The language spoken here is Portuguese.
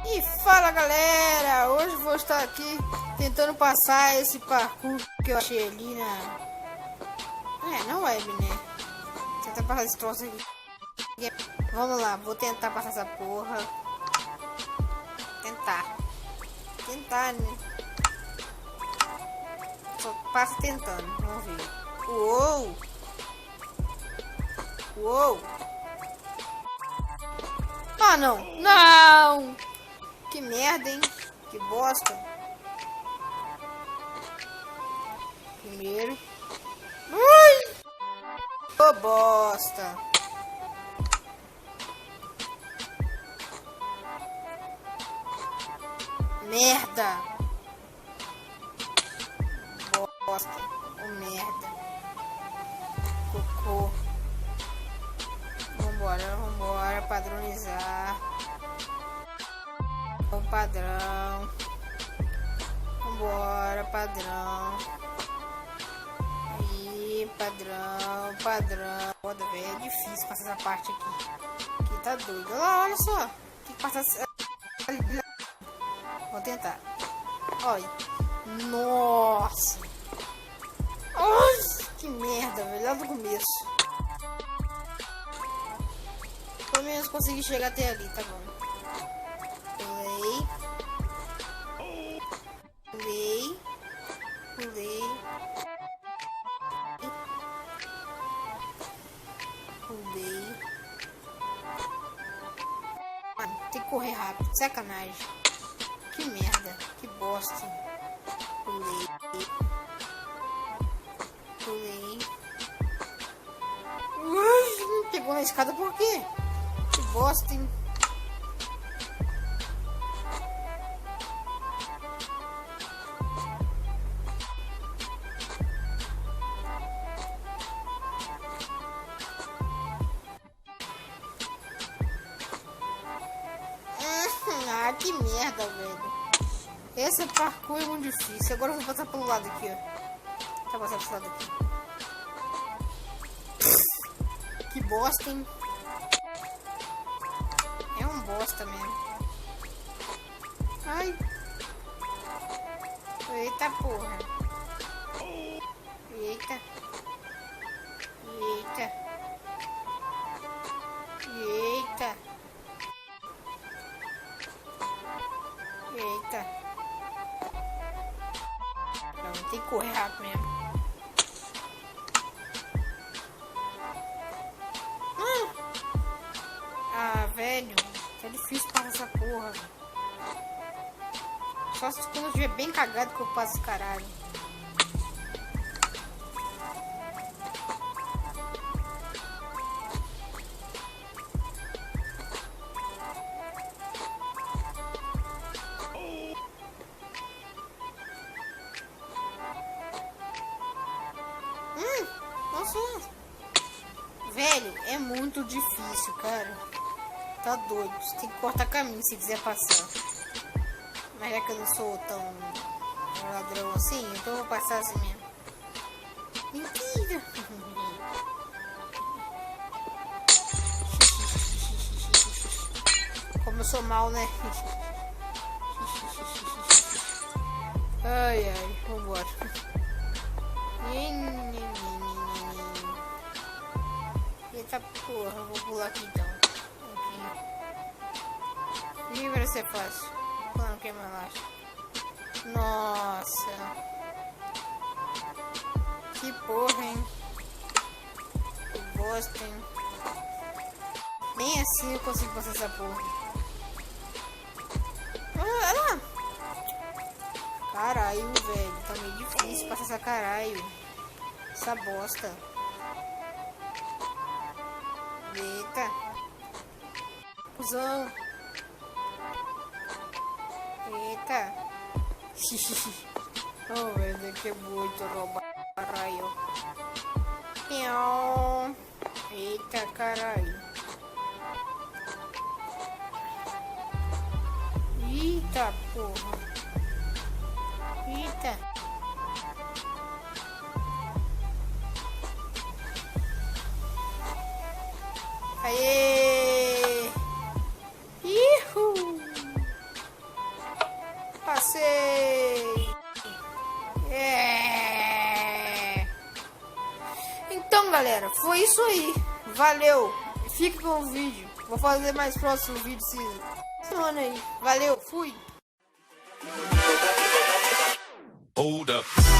E fala galera, hoje vou estar aqui tentando passar esse parkour que eu achei ali na web, né? Tentar passar esse troço aqui. Vamos lá, vou tentar passar essa porra. Tentar, né? Só passa tentando, vamos ver. Uou! Ah, não! Que merda, hein? Que bosta. Primeiro. Ui! Ô, bosta. Merda. Bosta. Ô, merda. Cocô. Vambora, padronizar. Padrão. Vambora, padrão. Aí, padrão. Foda, velho, é difícil passar essa parte aqui. Aqui tá doido. Olha só. Tem que passar. Vou tentar. Olha. Nossa. Ai, que merda, velho. Lá do começo. Pelo menos consegui chegar até ali, tá bom. Pulei. Mano, tem que correr rápido. Sacanagem. Que merda. Que bosta. Pulei. Ui, pegou na escada por quê? Que bosta, hein? Ah, que merda, velho. Esse parkour é muito difícil. Agora eu vou passar pelo lado aqui, ó. Deixa eu passar pro lado aqui. Que bosta, hein? É um bosta mesmo. Ai. Eita porra. Eita. Não, tem que correr rápido mesmo. Ah, velho. É difícil passar essa porra. Só se quando eu estiver bem cagado que eu passo esse caralho. Nossa. Velho, é muito difícil, cara. Tá doido. Você tem que cortar caminho se quiser passar. Mas já que eu não sou tão ladrão assim, então eu vou passar assim mesmo. Mentira! Como eu sou mal, né? Ai, vambora. Eita porra, eu vou pular aqui então. Aqui. Vai ser fácil. Não, que relaxa. Nossa. Que porra, hein? Que bosta, hein? Nem assim eu consigo passar essa porra. Caralho, velho. Tá meio difícil passar essa caralho. Essa bosta. Eita. Cusão. Eita. Oh, velho, que é muito roubar. Caralho. Eita, caralho. Eita, porra. Eita. galera, foi isso aí. Valeu. Fique com o vídeo. Vou fazer mais próximo vídeo semana aí. Valeu, fui. Hold up.